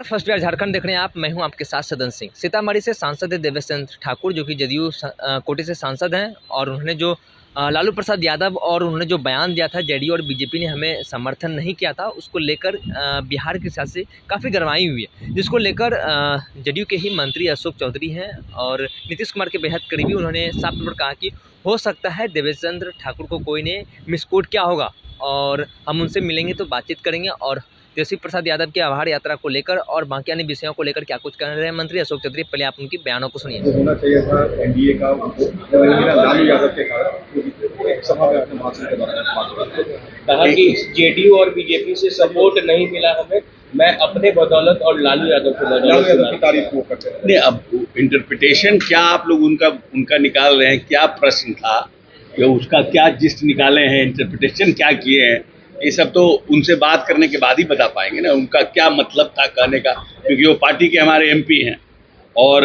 First Bihar Jharkhand देख रहे हैं आप। मैं हूं आपके साथ सदन सिंह। सीतामढ़ी से सांसद है देवेश चंद्र ठाकुर, जो कि जदयू कोटे से सांसद हैं, और उन्होंने जो लालू प्रसाद यादव और उन्होंने जो बयान दिया था जेडीयू और बीजेपी ने हमें समर्थन नहीं किया था, उसको लेकर बिहार की सियासत से काफ़ी गरमाई हुई है, जिसको लेकर जेडीयू के ही मंत्री अशोक चौधरी हैं और नीतीश कुमार के बेहद करीबी, उन्होंने साफ तौर पर कहा कि हो सकता है देवेश चंद्र ठाकुर को कोई ने मिसकोट किया होगा और हम उनसे मिलेंगे तो बातचीत करेंगे। और तेजस्वी प्रसाद यादव की आभार यात्रा को लेकर और बाकी अन्य विषयों को लेकर क्या कुछ कर रहे हैं मंत्री अशोक चौधरी, पहले आप उनकी बयानों को सुनिए। होना चाहिए था एनडीए का, लालू यादव के कारण एक सभा में अपने भाषण के दौरान कहा कि जेडीयू और बीजेपी से सपोर्ट नहीं मिला हमें, मैं अपने बदौलत और लालू यादव की तारीफ वो करते हैं। नहीं, अब इंटरप्रिटेशन क्या आप लोग उनका निकाल रहे हैं, क्या प्रश्न था या उसका क्या जिस्ट निकाले हैं, इंटरप्रिटेशन क्या किए हैं, ये सब तो उनसे बात करने के बाद ही बता पाएंगे ना उनका क्या मतलब था कहने का, क्योंकि वो पार्टी के हमारे एमपी हैं और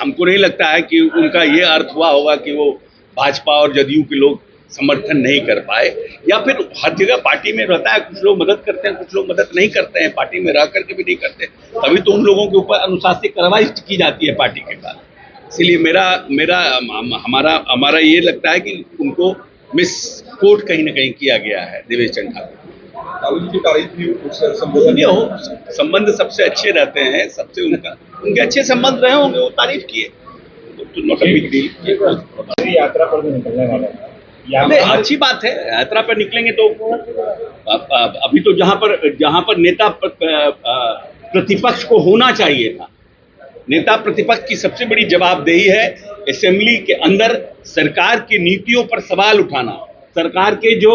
हमको नहीं लगता है कि उनका ये अर्थ हुआ होगा कि वो भाजपा और जदयू के लोग समर्थन नहीं कर पाए, या फिर हर जगह पार्टी में रहता है कुछ लोग मदद करते हैं कुछ लोग मदद नहीं करते हैं, पार्टी में रह करके भी नहीं करते, तभी तो उन लोगों के ऊपर अनुशासित कार्रवाई की जाती है पार्टी के पास। इसलिए हमारा ये लगता है कि उनको मिस कोट कहीं ना कहीं किया गया है देवेश चंद्र ठाकुर। लालू जी की तारीफ भी संबोधन हो संबंध सबसे अच्छे रहते हैं, सबसे उनके अच्छे संबंध रहे होंगे, वो तारीफ किए तो नॉट अ बिग डील। यात्रा पर भी निकलने वाला है, अच्छी बात है, यात्रा पर निकलेंगे तो अभी तो जहां पर नेता प्रतिपक्ष को होना चाहिए था, नेता प्रतिपक्ष की सबसे बड़ी जवाबदेही है असेंबली के अंदर सरकार की नीतियों पर सवाल उठाना, सरकार के जो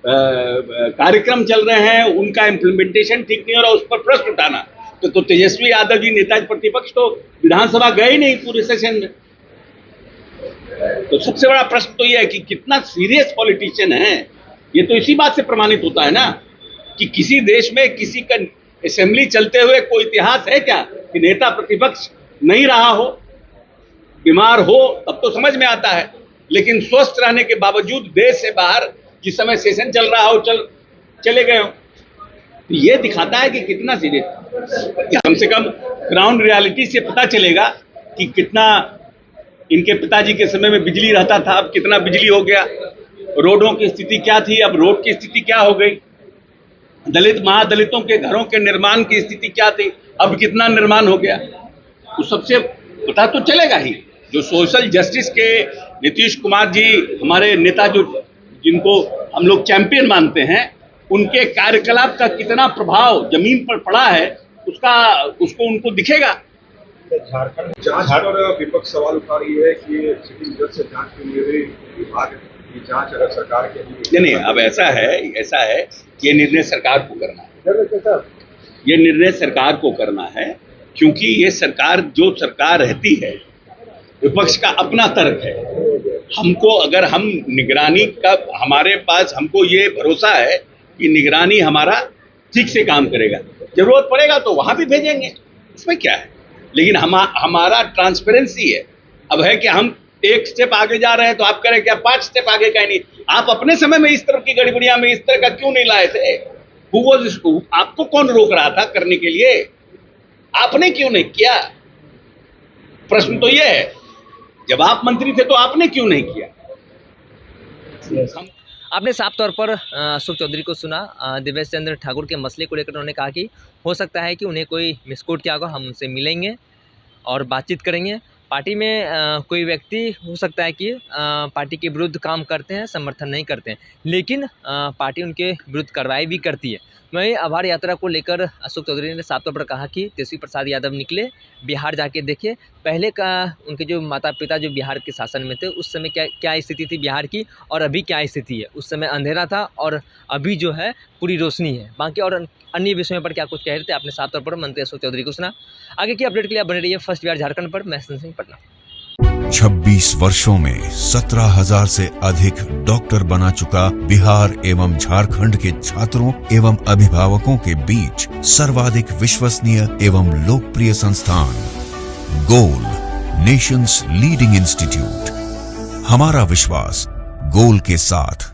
कार्यक्रम चल रहे हैं उनका इम्प्लीमेंटेशन ठीक नहीं हो रहा उस पर प्रश्न उठाना। तो तेजस्वी यादव जी नेता प्रतिपक्ष तो विधानसभा गए नहीं पूरे सेशन में, तो सबसे बड़ा प्रश्न तो यह है कि कितना सीरियस पॉलिटिशियन है। ये तो इसी बात से प्रमाणित होता है ना कि किसी देश में किसी का असेंबली चलते हुए कोई इतिहास है क्या कि नेता प्रतिपक्ष नहीं रहा हो, बीमार हो तब तो समझ में आता है, लेकिन स्वस्थ रहने के बावजूद देश से बाहर जिस समय सेशन चल रहा हो चले गए हो, तो ये दिखाता है कि कितना सीरियस। कम से कम ग्राउंड रियलिटी से पता चलेगा कि कितना इनके पिताजी के समय में बिजली रहता था, अब कितना बिजली हो गया, रोडों की स्थिति क्या थी, अब रोड की स्थिति क्या हो गई, दलित महादलितों के घरों के निर्माण की स्थिति क्या थी, अब कितना निर्माण हो गया, तो सबसे पता तो चलेगा ही। जो सोशल जस्टिस के नीतीश कुमार जी हमारे नेता जिनको हम लोग चैंपियन मानते हैं, उनके कार्यकलाप का कितना प्रभाव जमीन पर पड़ा है उसको उनको दिखेगा। झारखंड जांच पर विपक्ष सवाल उठा रही है कि सिटी जज से जांच के लिए विभाग की जांच अगर सरकार के नहीं, अब ऐसा है कि ये निर्णय सरकार को करना है, ये निर्णय सरकार को करना है, क्योंकि ये सरकार जो सरकार रहती है विपक्ष का अपना तर्क है। हमको अगर हम निगरानी का हमारे पास हमको ये भरोसा है कि निगरानी हमारा ठीक से काम करेगा, जरूरत पड़ेगा तो वहां भी भेजेंगे, इसमें क्या है, लेकिन हमारा ट्रांसपेरेंसी है। अब है कि हम एक स्टेप आगे जा रहे हैं तो आप करें क्या 5 स्टेप आगे का नहीं। आप अपने समय में इस तरह की गड़बड़ियां में इस तरह का क्यों नहीं लाए थे? आपको कौन रोक रहा था करने के लिए? आपने क्यों नहीं किया? प्रश्न तो यह है, जब आप मंत्री थे तो आपने क्यों नहीं किया? आपने साफ तौर पर अशोक चौधरी को सुना। देवेश चंद्र ठाकुर के मसले को लेकर उन्होंने कहा कि हो सकता है कि उन्हें कोई मिसकोट किया होगा, हम उनसे मिलेंगे और बातचीत करेंगे। पार्टी में कोई व्यक्ति हो सकता है कि पार्टी के विरुद्ध काम करते हैं, समर्थन नहीं करते हैं, लेकिन पार्टी उनके विरुद्ध कार्रवाई भी करती है। वहीं आभार यात्रा को लेकर अशोक चौधरी ने साफ तौर पर कहा कि तेजस्वी प्रसाद यादव निकले, बिहार जाके देखे, पहले का उनके जो माता पिता जो बिहार के शासन में थे उस समय क्या स्थिति थी बिहार की और अभी क्या स्थिति है। उस समय अंधेरा था और अभी जो है पूरी रोशनी है। बाकी और अन्य विषयों पर क्या कुछ कह रहे थे आपने साफ तौर पर मंत्री अशोक चौधरी को सुना। आगे की अपडेट के लिए आप बने रहिए फर्स्ट बिहार झारखंड पर। मैं सदन सिंह, पटना। 26 वर्षों में 17,000 से अधिक डॉक्टर बना चुका बिहार एवं झारखंड के छात्रों एवं अभिभावकों के बीच सर्वाधिक विश्वसनीय एवं लोकप्रिय संस्थान गोल, नेशंस लीडिंग इंस्टीट्यूट। हमारा विश्वास गोल के साथ।